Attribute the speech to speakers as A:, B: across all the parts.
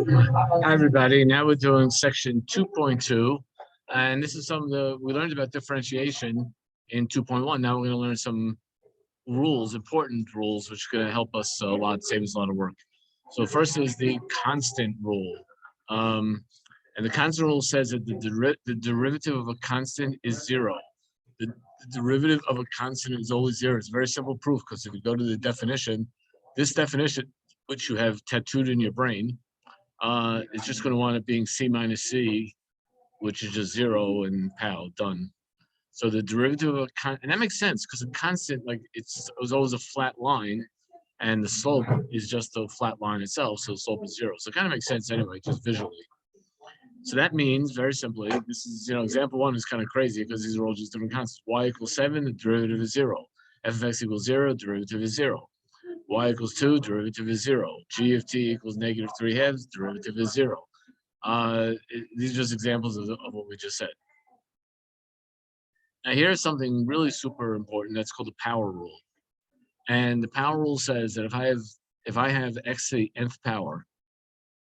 A: Hi, everybody. Now we're doing section 2.2, and this is some of we learned about differentiation in 2.1. Now we're going to learn some rules, important rules, which are going to help us a lot, save us a lot of work. So first is the constant rule. And the constant rule says that the derivative of a constant is zero. The derivative of a constant is always zero. It's very simple proof, because if you go to the definition, this definition, which you have tattooed in your brain, it's just going to wind up being c minus c, which is just zero, and pow, done. So the derivative of a and that makes sense, because a constant, like it was always a flat line, and the slope is just a flat line itself, so the slope is zero. So it kind of makes sense anyway, just visually. So that means, very simply, this is, example one is kind of crazy because these are all just different constants. Y equals 7, the derivative is 0. F of x equals 0, derivative is 0. Y equals 2, derivative is 0. G of t equals negative 3/2, derivative is 0. These are just examples of what we just said. Now here's something really super important that's called the power rule. And the power rule says that if I have x to the nth power,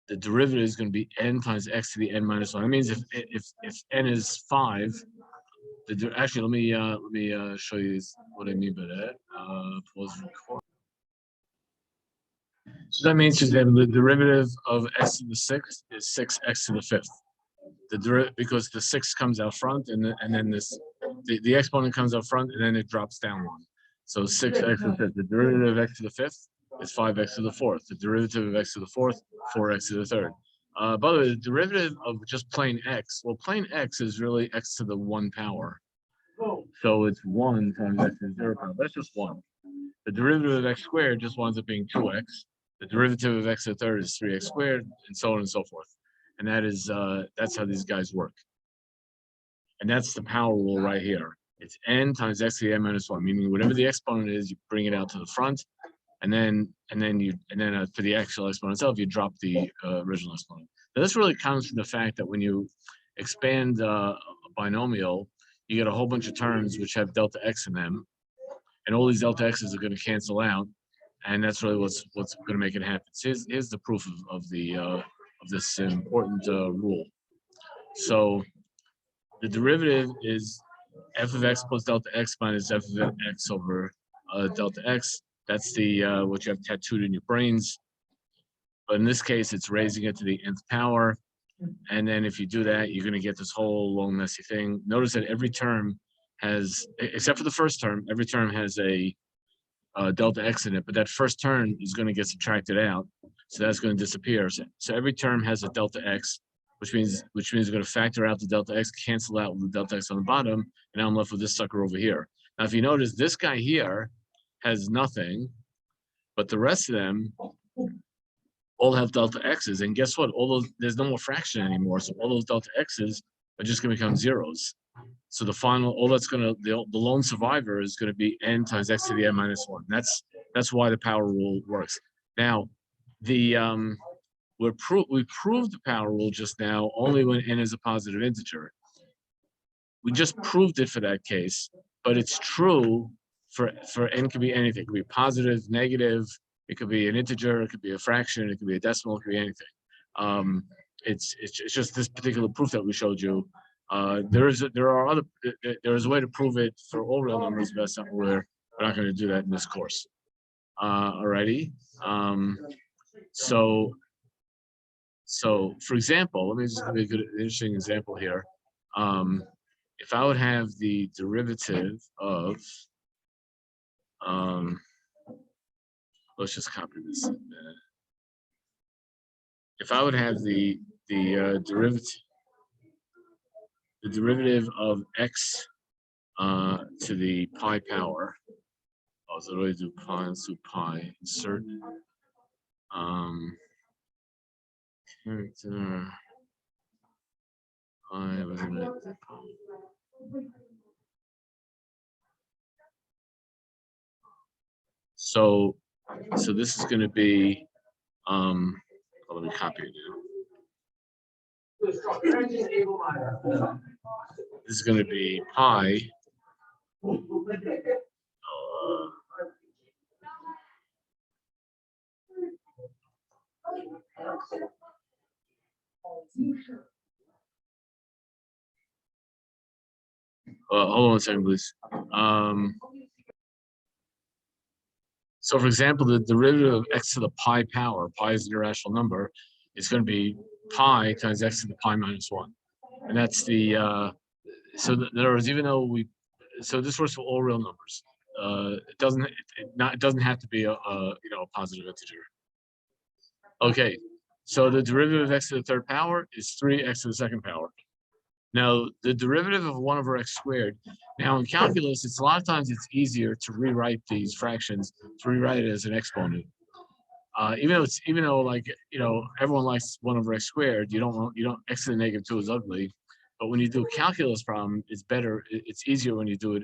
A: the derivative is going to be n times x to the n minus 1. That means if n is 5, actually let me show you what I mean by that. Pause record. So that means that the derivative of x to the 6th is 6x to the 5th. Because the 6 comes out front, and then the exponent comes out front, and then it drops down one. So 6x to the 5th. The derivative of x to the 5th is 5x to the 4th. The derivative of x to the 4th, 4x to the 3rd. By the way, the derivative of just plain x, well, plain x is really x to the 1 power. So it's 1 times x to the 0 power. That's just 1. The derivative of x squared just winds up being 2x. The derivative of x to the 3rd is 3x squared, and so on and so forth. And that's how these guys work. And that's the power rule right here. It's n times x to the n minus 1, meaning whatever the exponent is, you bring it out to the front, and then for the actual exponent itself, you drop the original exponent. Now this really comes from the fact that when you expand a binomial, you get a whole bunch of terms which have delta x in them, and all these delta x's are going to cancel out, and that's really what's going to make it happen. So here's the proof of this important rule. So the derivative is f of x plus delta x minus f of x over delta x. That's the what you have tattooed in your brains. But in this case, it's raising it to the nth power. And then if you do that, you're going to get this whole long, messy thing. Notice that every term has, except for the first term, every term has a delta x in it, but that first term is going to get subtracted out. So that's going to disappear. So every term has a delta x, which means we're going to factor out the delta x, cancel out the delta x on the bottom, and now I'm left with this sucker over here. Now, if you notice, this guy here has nothing, but the rest of them all have delta x's, and guess what? There's no more fraction anymore, so all those delta x's are just going to become zeros. So the lone survivor is going to be n times x to the n minus 1. That's why the power rule works. Now, we proved the power rule just now only when n is a positive integer. We just proved it for that case, but it's true for n could be anything. It could be positive, negative, it could be an integer, it could be a fraction, it could be a decimal, it could be anything. It's just this particular proof that we showed you. There is a way to prove it for all real numbers, but that's not we're not going to do that in this course. Alrighty. So for example, let me just give you an interesting example here. If I would have the derivative of, let's just copy this. If I would have the derivative of x to the pi power, so do I do pi into pi, insert character pi, so this is going to be let me copy it now. This is going to be pi Hold on a second, please. So for example, the derivative of x to the pi power, pi is an irrational number, is going to be pi times x to the pi minus 1. And that's the, so in other words, even though so this works for all real numbers. It doesn't have to be a positive integer. Okay, so the derivative of x to the third power is 3x to the second power. Now, the derivative of 1 over x squared. Now, in calculus, it's a lot of times it's easier to rewrite these fractions, to rewrite it as an exponent. Even though like everyone likes 1 over x squared, you don't x to the negative 2 is ugly, but when you do a calculus problem, it's better. It's easier when you do it,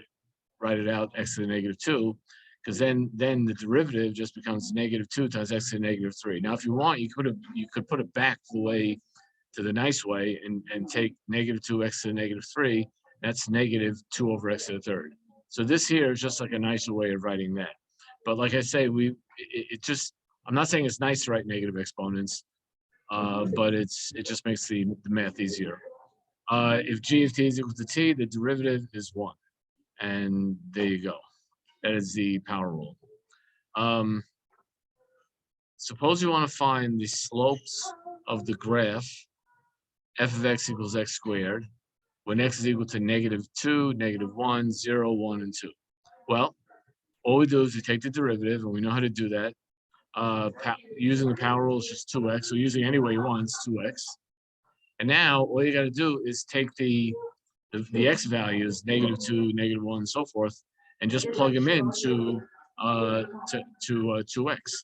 A: write it out x to the negative 2, because then the derivative just becomes negative 2 times x to the negative 3. Now, if you want, you could put it back to the nice way and take negative 2x to the negative 3. That's negative 2 over x to the third. So this here is just like a nicer way of writing that. But like I say, I'm not saying it's nice to write negative exponents, but it just makes the math easier. If g of t is equal to t, the derivative is 1. And there you go. That is the power rule. Suppose you want to find the slopes of the graph f of x equals x squared when x is equal to negative 2, negative 1, 0, 1, and 2. Well, all we do is we take the derivative, and we know how to do that. Using the power rule is just 2x, so using any way you want, it's 2x. And now all you got to do is take the x values, negative 2, negative 1, and so forth, and just plug them into 2x.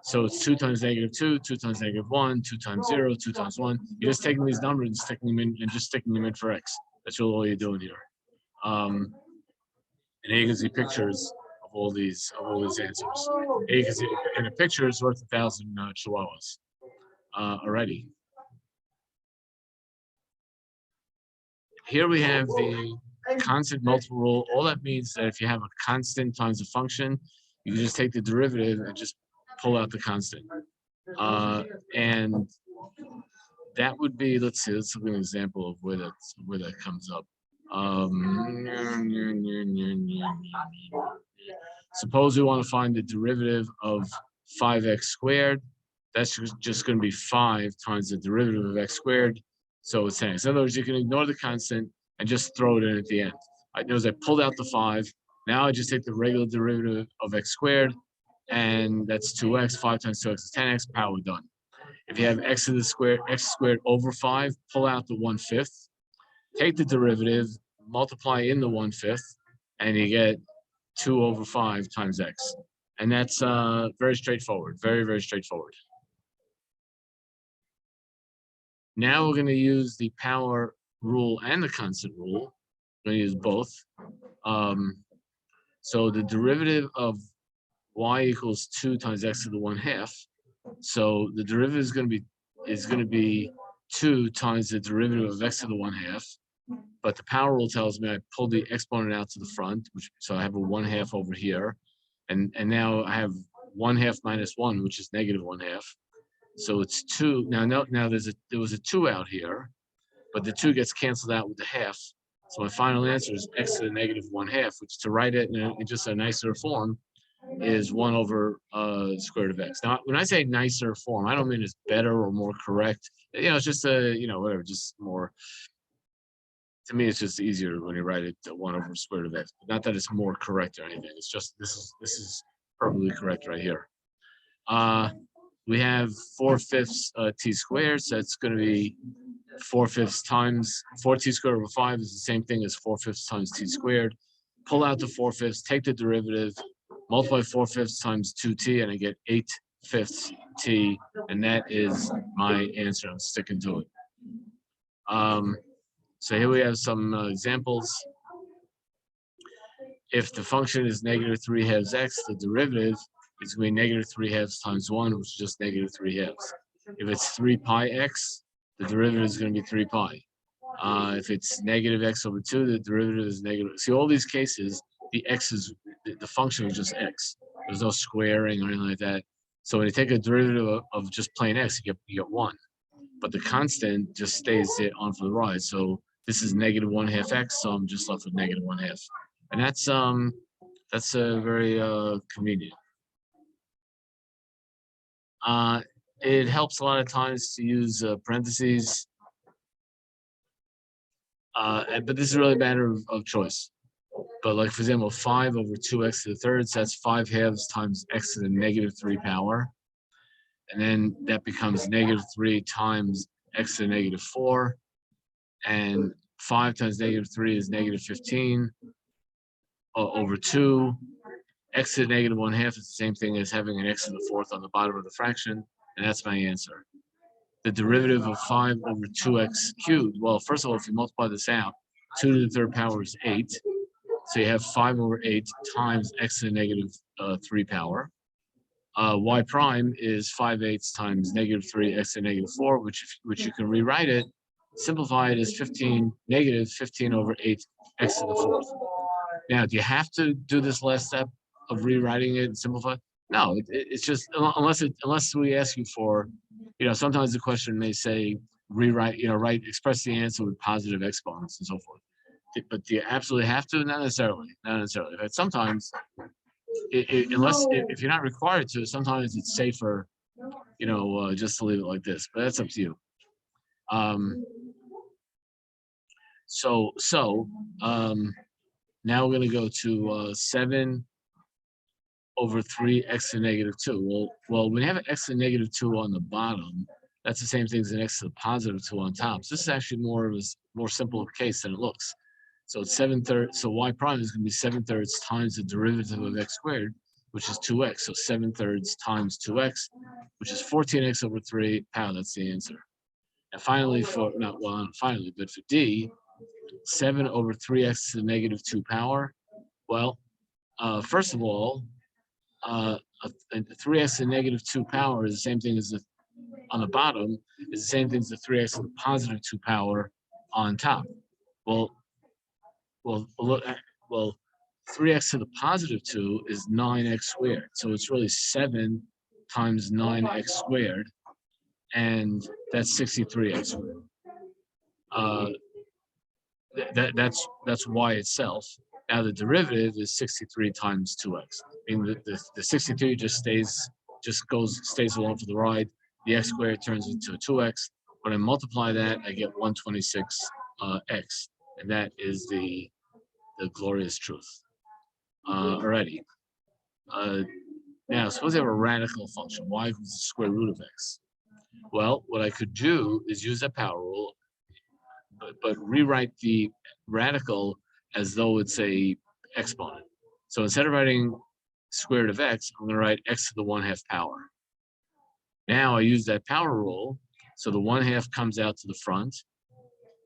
A: So it's 2 times negative 2, 2 times negative 1, 2 times 0, 2 times 1. You're just taking these numbers and sticking them in and just sticking them in for x. That's all you're doing here. And here you can see pictures of all these answers. Here you can see, and a picture is worth 1,000 chihuahuas already. Here we have the constant multiple rule. All that means that if you have a constant times a function, you can just take the derivative and just pull out the constant. And that would be, let's look at an example of where that comes up. Suppose we want to find the derivative of 5x squared. That's just going to be 5 times the derivative of x squared. So it's 10x. In other words, you can ignore the constant and just throw it in at the end. I notice I pulled out the 5. Now I just take the regular derivative of x squared, and that's 2x. 5 times 2x is 10x. Power done. If you have x to the square, x squared over 5, pull out the 1/5. Take the derivative, multiply in the 1/5, and you get 2 over 5 times x. And that's very straightforward. Very, very straightforward. Now we're going to use the power rule and the constant rule. We're going to use both. So the derivative of y equals 2 times x to the 1/2. So the derivative is going to be 2 times the derivative of x to the 1/2. But the power rule tells me I pull the exponent out to the front, so I have a 1/2 over here, and now I have 1/2 minus 1, which is negative 1/2. So it's 2. Now there was a 2 out here, but the 2 gets canceled out with the half. So my final answer is x to the negative 1/2, which to write it in just a nicer form is 1 over square root of x. Now, when I say nicer form, I don't mean it's better or more correct. It's just whatever, just more. To me, it's just easier when you write it 1 over square root of x. Not that it's more correct or anything. It's just this is perfectly correct right here. We have 4/5 t squared, so it's going to be 4/5 times 4t squared over 5 is the same thing as 4/5 times t squared. Pull out the 4/5, take the derivative, multiply 4/5 times 2t, and I get 8/5 t, and that is my answer. I'm sticking to it. So here we have some examples. If the function is negative 3/2 x, the derivative is going to be negative 3/2 times 1, which is just negative 3/2. If it's 3 pi x, the derivative is going to be 3 pi. If it's negative x over 2, the derivative is negative. See, all these cases, the function is just x. There's no squaring or anything like that. So when you take a derivative of just plain x, you get 1. but the constant just stays there on for the ride. So this is negative 1/2 x, so I'm just left with negative 1/2, and that's very convenient. It helps a lot of times to use parentheses, but this is really a matter of choice. But like, for example, 5 over 2x to the third, so that's 5/2 times x to the negative 3 power. And then that becomes negative 3 times x to the negative 4. And 5 times negative 3 is negative 15 over 2. X to the negative 1/2 is the same thing as having an x to the fourth on the bottom of the fraction. And that's my answer. The derivative of 5 over 2x cubed. Well, first of all, if you multiply this out, 2 to the third power is 8. So you have 5 over 8 times x to the negative 3 power. Y prime is 5/8 times negative 3 x to the negative 4, which you can rewrite it, simplify it as 15, negative 15 over 8 x to the fourth. Now, do you have to do this last step of rewriting it and simplify? No, it's just, unless we ask you for, sometimes the question may say rewrite, express the answer with positive exponents and so forth. But do you absolutely have to? Not necessarily. Not necessarily. But sometimes, if you're not required to, sometimes it's safer, just to leave it like this. But that's up to you. Now we're going to go to 7 over 3 x to the negative 2. Well, when you have an x to the negative 2 on the bottom, that's the same thing as an x to the positive 2 on top. So this is actually more simple case than it looks. So it's 7/3. So y prime is going to be 7/3 times the derivative of x squared, which is 2x. So 7/3 times 2x, which is 14x over 3 power. That's the answer. And finally, not finally, but for D, 7 over 3x to the negative 2 power. Well, first of all, 3x to the negative 2 power is the same thing as on the bottom, is the same thing as the 3x to the positive 2 power on top. Well, 3x to the positive 2 is 9x squared. So it's really 7 times 9x squared, and that's 63x squared. That's y itself. Now the derivative is 63 times 2x. I mean, the 63 stays along for the ride. The x squared turns into a 2x. When I multiply that, I get 126x, and that is the glorious truth. Alrighty. Now, suppose I have a radical function, y equals the square root of x. Well, what I could do is use that power rule, but rewrite the radical as though it's a exponent. So instead of writing square root of x, I'm going to write x to the 1/2 power. Now I use that power rule, so the 1/2 comes out to the front.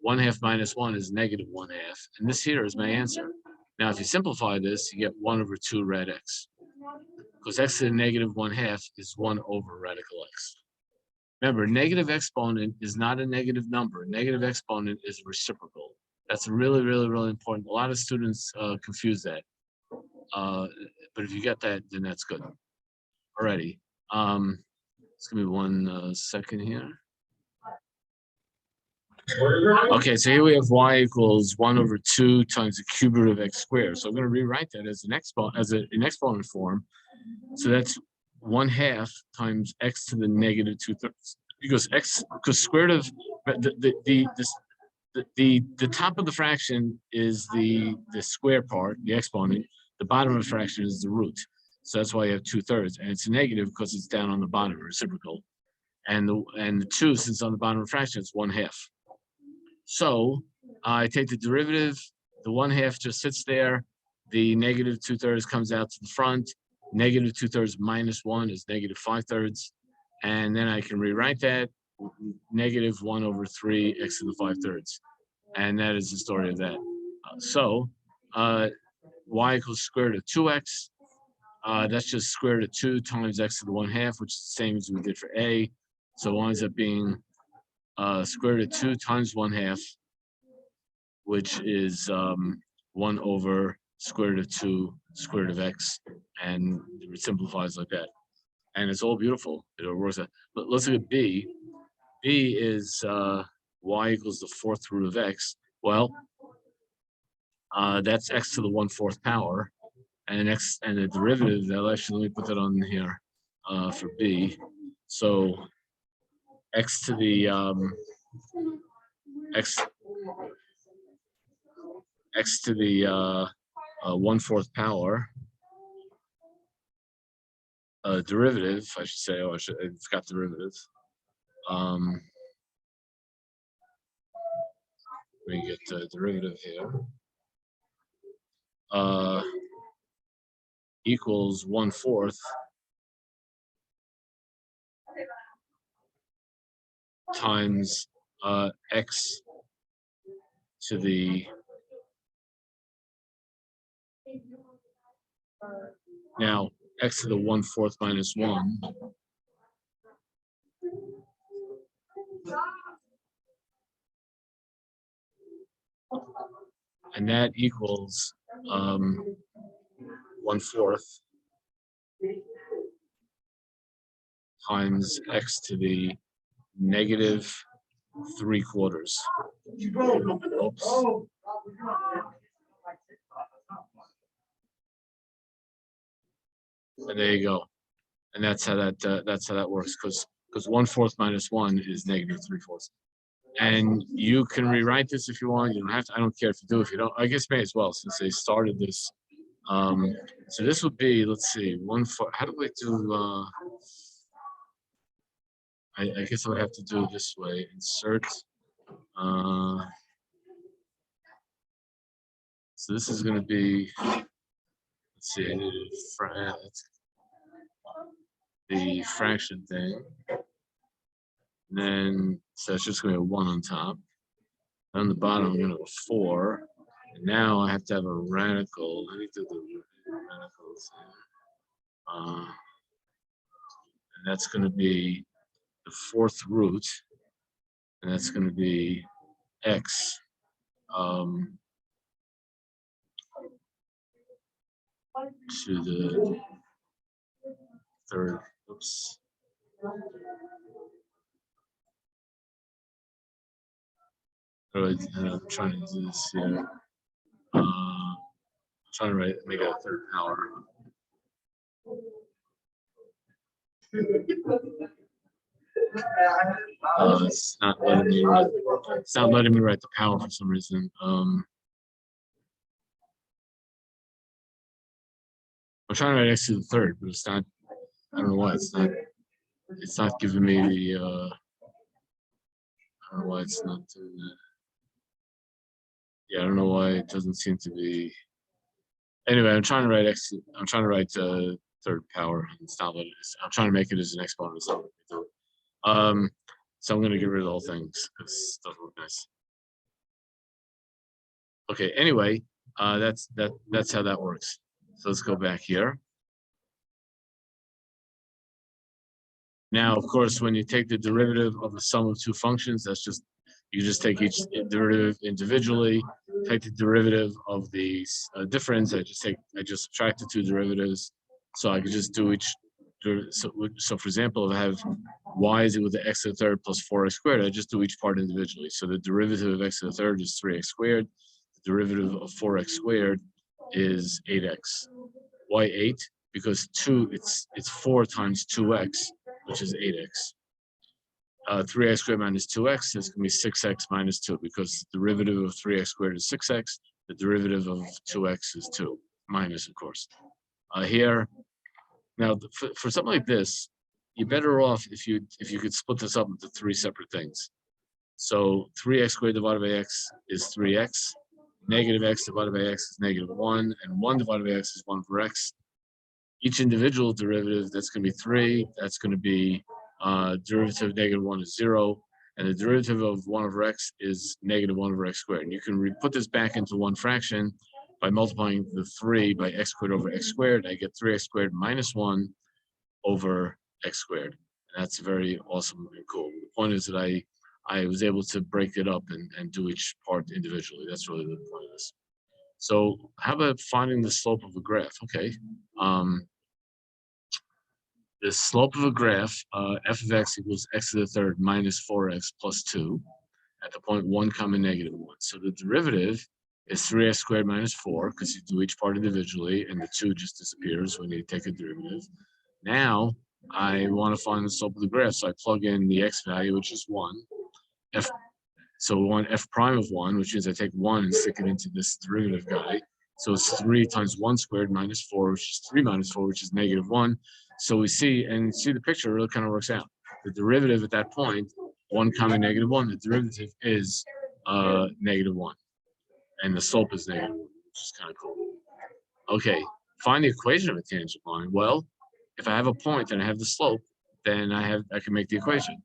A: 1/2 minus 1 is negative 1/2, and this here is my answer. Now, if you simplify this, you get 1 over 2 rad x, because x to the negative 1/2 is 1 over radical x. Remember, negative exponent is not a negative number. Negative exponent is reciprocal. That's really, really, really important. A lot of students confuse that. But if you get that, then that's good. Alrighty. Just give me 1 second here. Okay, so here we have y equals 1 over 2 times the cube root of x squared. So I'm going to rewrite that as an exponent form. So that's 1/2 times x to the negative 2/3, because square root of the top of the fraction is the square part, the exponent. The bottom of the fraction is the root. So that's why you have 2/3, and it's a negative because it's down on the bottom, reciprocal. And the 2, since on the bottom of the fraction, it's 1/2. So I take the derivative. The 1/2 just sits there. The negative 2/3 comes out to the front. Negative 2/3 minus 1 is negative 5/3. And then I can rewrite that negative 1 over 3 x to the 5/3. And that is the story of that. Y equals square root of 2x. That's just square root of 2 times x to the 1/2, which is the same as we did for A. So it winds up being square root of 2 times 1/2, which is 1 over square root of 2 square root of x, and it simplifies like that. And it's all beautiful. It works out. But let's look at B. B is y equals the fourth root of x. Well, that's x to the 1/4 power, and x and the derivative. Actually, let me put that on here for B. So x to the x to the 1/4 power derivative. I should say. Oh, it's got derivatives. Let me get the derivative here. Equals 1/4 times x to the now x to the 1/4 minus 1 and that equals 1/4 times x to the negative 3/4. Oops. And there you go. And that's how that works, because 1/4 minus 1 is negative 3/4. And you can rewrite this if you want. You don't have to. I don't care if you do. If you don't, I guess may as well, since they started this. So this would be, let's see, 1/4. How do I do? I guess I would have to do it this way. Insert. So this is going to be. Let's see. The fraction thing. And then so it's just going to be a 1 on top. On the bottom, I'm going to go 4. And now I have to have a radical. Let me do the radicals. And that's going to be the 4th root. And that's going to be x. To the 3rd. Oops. I'm trying to do this here. I'm trying to make it a 3rd power. It's not letting me write. It's not letting me write the power for some reason. I'm trying to write x to the 3rd, but it's not. I don't know why it's not. It's not giving me the. I don't know why it's not doing that. Yeah, I don't know why it doesn't seem to be. Anyway, I'm trying to write x. I'm trying to write 3rd power. It's not letting. I'm trying to make it as an exponent. It's not letting me do it. So I'm going to get rid of the whole thing because it doesn't look nice. Okay. Anyway, that's how that works. So let's go back here. Now, of course, when you take the derivative of the sum of two functions, that's just you just take each derivative individually. Take the derivative of the difference. I just subtract the two derivatives, so I could just do each. So for example, if I have y is equal to x to the 3rd plus 4x squared, I just do each part individually. So the derivative of x to the 3rd is 3x squared. The derivative of 4x squared is 8x. Why 8? Because 2, it's 4 times 2x, which is 8x. 3x squared minus 2x is going to be 6x minus 2, because the derivative of 3x squared is 6x. The derivative of 2x is 2, minus, of course. Here, now for something like this, you're better off if you could split this up into 3 separate things. So 3x squared divided by x is 3x. Negative x divided by x is -1, and 1 divided by x is 1 for x. Each individual derivative, that's going to be 3. That's going to be derivative of -1 is 0, and the derivative of 1 over x is -1 over x squared. And you can put this back into one fraction by multiplying the 3 by x squared over x squared. I get 3x squared minus 1 over x squared. And that's very awesome and cool. The point is that I was able to break it up and do each part individually. That's really the point of this. So how about finding the slope of a graph? Okay. the slope of a graph, f of x equals x to the third minus 4x plus 2 at the point 1, negative 1. So the derivative is 3x squared minus 4 because you do each part individually and the 2 just disappears when you take a derivative. Now I want to find the slope of the graph, so I plug in the x value, which is 1. So one f prime of 1, which means I take 1 and stick it into this derivative guy. So it's 3 times 1 squared minus 4, which is 3 minus 4, which is negative 1. So we see, and see the picture, it really kind of works out. The derivative at that point, 1, negative 1, the derivative is negative 1. And the slope is negative 1, which is kind of cool. Okay, find the equation of a tangent line. Well, if I have a point and I have the slope, then I can make the equation.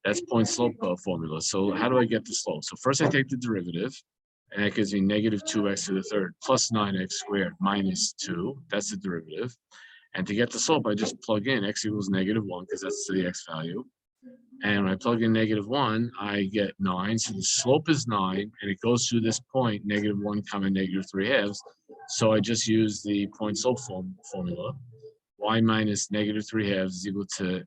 A: That's point slope formula. So how do I get the slope? So first I take the derivative, and that gives me negative 2x to the third plus 9x squared minus 2. That's the derivative. And to get the slope, I just plug in x equals negative 1 because that's the x value. And when I plug in negative 1, I get 9. So the slope is 9, and it goes through this point, negative 1, negative 3 halves. So I just use the point slope formula. Y minus negative 3 halves is equal to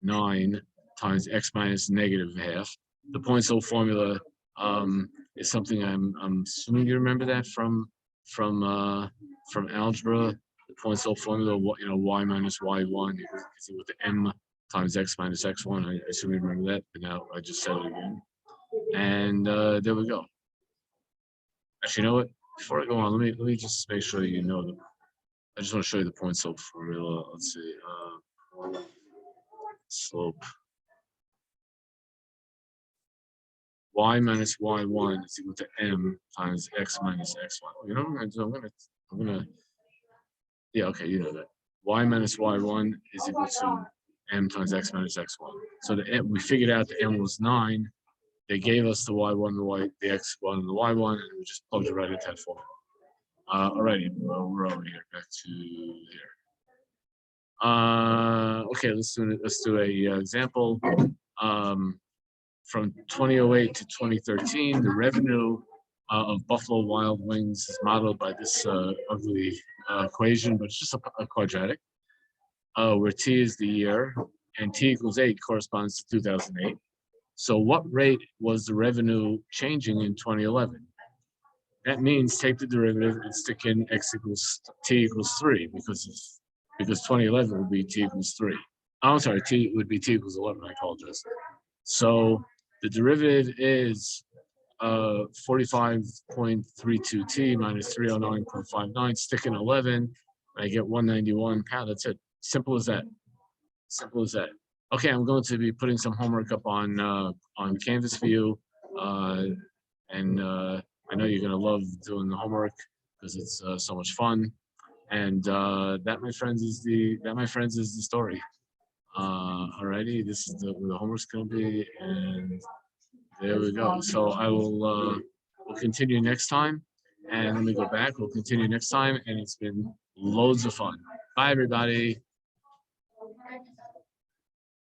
A: 9 times x minus negative half. The point slope formula is something I'm assuming you remember that from algebra. The point slope formula, y minus y1 is equal to m times x minus x1. I assume you remember that, but now I just said it again. And there we go. Actually, you know what? Before I go on, let me just make sure you know I just want to show you the point slope formula. Let's see. Slope. Y minus y1 is equal to m times x minus x1. You know what I'm gonna do? I'm gonna. Yeah, okay, you know that. Y minus y1 is equal to m times x minus x1. So we figured out the m was 9. They gave us the y1, the x1, and the y1, and we just plugged it right into that formula. Alrighty, we're over here. Back to here. Okay, let's do a example. From 2008 to 2013, the revenue of Buffalo Wild Wings is modeled by this ugly equation, but it's just a quadratic, where t is the year and t equals 8 corresponds to 2008. So what rate was the revenue changing in 2011? That means take the derivative and stick in t equals 3 because 2011 would be t equals 3. Oh, I'm sorry, t would be t equals 11. I apologize. So the derivative is 45.32t minus 309.59. Stick in 11, I get 191. That's it. Simple as that. Simple as that. Okay, I'm going to be putting some homework up on Canvas for you, and I know you're going to love doing the homework because it's so much fun. And that, my friends, is the story. Alrighty, this is where the homework's going to be, and there we go. So I will we'll continue next time, and let me go back. We'll continue next time, and it's been loads of fun. Bye, everybody.